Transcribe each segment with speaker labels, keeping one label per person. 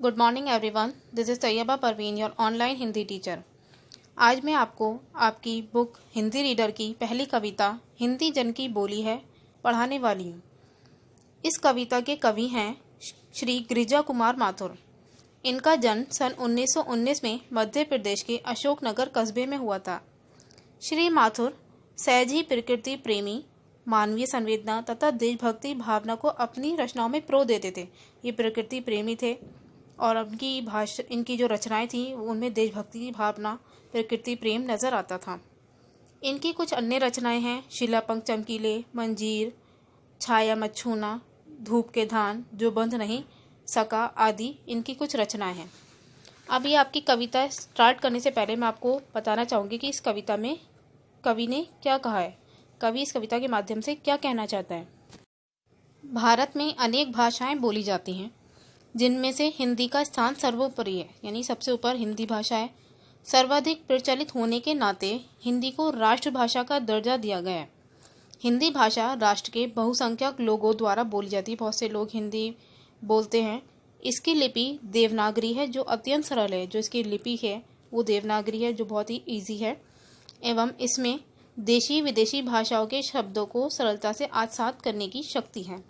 Speaker 1: Good morning everyone, this is Tayyaba Parveen, your online Hindi teacher. आज मैं आपको आपकी बुक हिंदी रीडर की पहली कविता हिंदी जन की बोली है पढ़ाने वाली हूँ। इस कविता के कवि हैं श्री गिरिजा कुमार माथुर। इनका जन्म सन 1919 में मध्य प्रदेश के अशोकनगर कस्बे में हुआ था। श्री माथुर सहज ही प्रकृति प्रेमी, मानवीय संवेदना तथा देशभक्ति भावना को अपनी रचनाओं में प्रो देते थे। ये प्रकृति प्रेमी थे और इनकी जो रचनाएं थी उनमें देशभक्ति की भावना, प्रकृति प्रेम नज़र आता था। इनकी कुछ अन्य रचनाएं हैं शिलापंख चमकीले, मंजीर, छाया मत छूना, धूप के धान, जो बंध नहीं सका आदि इनकी कुछ रचनाएं हैं। अब ये आपकी कविता स्टार्ट करने से पहले मैं आपको बताना चाहूँगी कि इस कविता में कवि ने क्या कहा है। कवि इस कविता के माध्यम से क्या कहना चाहता है। भारत में अनेक भाषाएं बोली जाती हैं, जिनमें से हिंदी का स्थान सर्वोपरि है, यानी सबसे ऊपर हिंदी भाषा है। सर्वाधिक प्रचलित होने के नाते हिंदी को राष्ट्रभाषा का दर्जा दिया गया है। हिंदी भाषा राष्ट्र के बहुसंख्यक लोगों द्वारा बोली जाती है। बहुत से लोग हिंदी बोलते हैं। इसकी लिपि देवनागरी है, जो अत्यंत सरल है। जो इसकी लिपि है वो देवनागरी है, जो बहुत ही ईजी है। एवं इसमें देशी विदेशी भाषाओं के शब्दों को सरलता से आत्मसात करने की शक्ति है।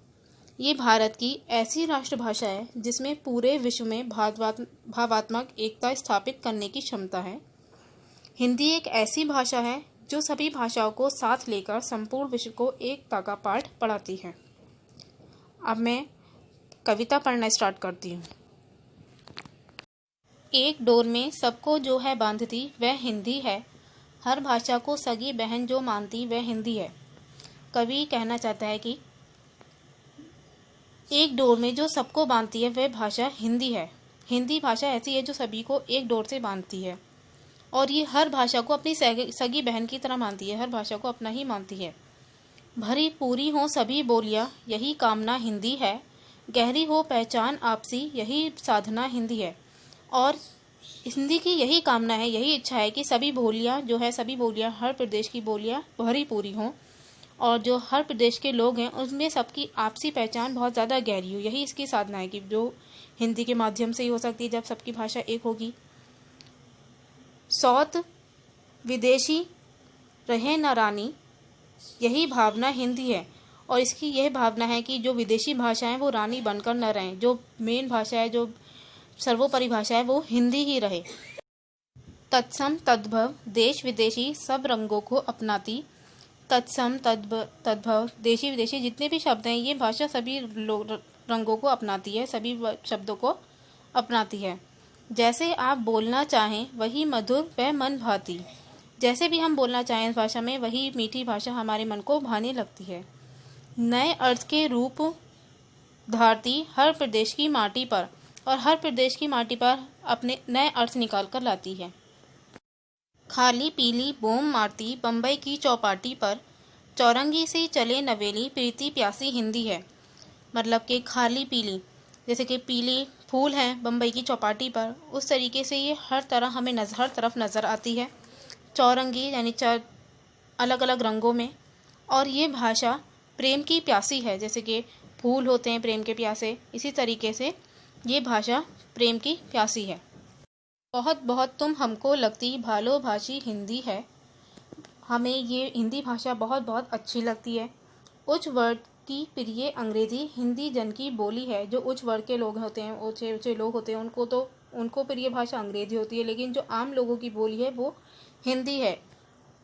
Speaker 1: ये भारत की ऐसी राष्ट्रभाषा है जिसमें पूरे विश्व में भावात्मक एकता स्थापित करने की क्षमता है। हिंदी एक ऐसी भाषा है जो सभी भाषाओं को साथ लेकर संपूर्ण विश्व को एकता का पाठ पढ़ाती है। अब मैं कविता पढ़ना स्टार्ट करती हूँ। एक डोर में सबको जो है बांधती वह हिंदी है, हर भाषा को सगी बहन जो मानती वह हिंदी है। कवि कहना चाहता है कि एक डोर में जो सबको बांधती है वह भाषा हिंदी है। हिंदी भाषा ऐसी है जो सभी को एक डोर से बांधती है और ये हर भाषा को अपनी सगी बहन की तरह मानती है, हर भाषा को अपना ही मानती है। भरी पूरी हो सभी बोलियां यही कामना हिंदी है, गहरी हो पहचान आपसी यही साधना हिंदी है। और हिंदी की यही कामना है, यही इच्छा है कि सभी बोलियां हर प्रदेश की बोलियां भरी पूरी हों और जो हर प्रदेश के लोग हैं उनमें सबकी आपसी पहचान बहुत ज़्यादा गहरी हो। यही इसकी साधना है कि जो हिंदी के माध्यम से ही हो सकती है जब सबकी भाषा एक होगी। सौत विदेशी रहे न रानी यही भावना हिंदी है। और इसकी यह भावना है कि जो विदेशी भाषाएं वो रानी बनकर न रहें, जो मेन भाषा है, जो सर्वोपरि भाषा है, वो हिंदी ही रहे। तत्सम तद्भव देश विदेशी सब रंगों को अपनाती, तत्सम तद्भव देशी विदेशी जितने भी शब्द हैं ये भाषा सभी रंगों को अपनाती है, सभी शब्दों को अपनाती है। जैसे आप बोलना चाहें वही मधुर वह मन भाती, जैसे भी हम बोलना चाहें इस भाषा में वही मीठी भाषा हमारे मन को भाने लगती है। नए अर्थ के रूप धारती हर प्रदेश की माटी पर, और हर प्रदेश की माटी पर अपने नए अर्थ निकाल कर लाती है। खाली पीली बोम मारती बम्बई की चौपाटी पर, चौरंगी से चले नवेली प्रीति प्यासी हिंदी है। मतलब कि खाली पीली, जैसे कि पीली फूल हैं बम्बई की चौपाटी पर, उस तरीके से ये हर तरह हमें हर तरफ नज़र आती है। चौरंगी यानी अलग अलग रंगों में। और ये भाषा प्रेम की प्यासी है, जैसे कि फूल होते हैं प्रेम के प्यासे, इसी तरीके से ये भाषा प्रेम की प्यासी है। बहुत बहुत तुम हमको लगती भालो भाषी हिंदी है, हमें ये हिंदी भाषा बहुत बहुत अच्छी लगती है। उच्च वर्ग की प्रिय अंग्रेजी हिंदी जन की बोली है। जो उच्च वर्ग के लोग होते हैं, ऊँचे लोग होते हैं, उनको प्रिय भाषा अंग्रेजी होती है, लेकिन जो आम लोगों की बोली है वो हिंदी है।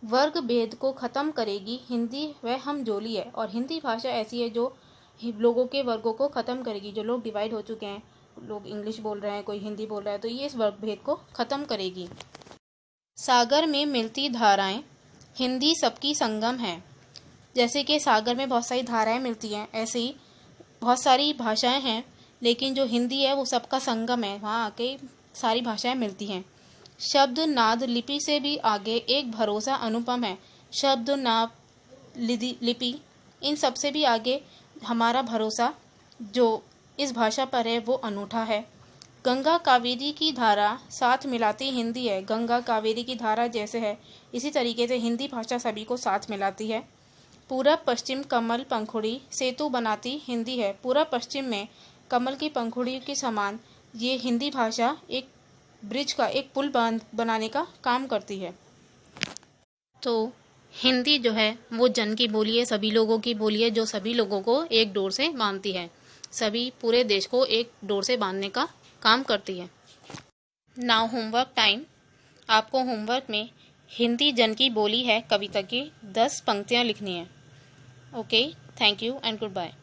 Speaker 1: वर्ग भेद को ख़त्म करेगी हिंदी वह हम जोली है। और हिंदी भाषा ऐसी है जो लोगों के वर्गों को ख़त्म करेगी। जो लोग डिवाइड हो चुके हैं, लोग इंग्लिश बोल रहे हैं, कोई हिंदी बोल रहा है, तो ये इस वर्ग भेद को ख़त्म करेगी। सागर में मिलती धाराएं हिंदी सबकी संगम है। जैसे कि सागर में बहुत सारी धाराएं मिलती हैं, ऐसे ही बहुत सारी भाषाएं हैं, लेकिन जो हिंदी है वो सबका संगम है, वहाँ आके सारी भाषाएं मिलती हैं। शब्द नाद लिपि से भी आगे एक भरोसा अनुपम है। शब्द नाद लिपि इन सब से भी आगे हमारा भरोसा जो इस भाषा पर है वो अनूठा है। गंगा कावेरी की धारा साथ मिलाती हिंदी है। गंगा कावेरी की धारा जैसे है इसी तरीके से हिंदी भाषा सभी को साथ मिलाती है। पूरब पश्चिम कमल पंखुड़ी सेतु बनाती हिंदी है। पूरब पश्चिम में कमल की पंखुड़ी के समान ये हिंदी भाषा एक ब्रिज का, एक पुल बनाने का काम करती है। तो हिंदी जो है वो जन की बोली है, सभी लोगों की बोली है, जो सभी लोगों को एक डोर से बांधती है, सभी पूरे देश को एक डोर से बांधने का काम करती है। Now homework time. आपको होमवर्क में हिंदी जन की बोली है कविता की 10 पंक्तियाँ लिखनी है। Okay, thank you and good bye.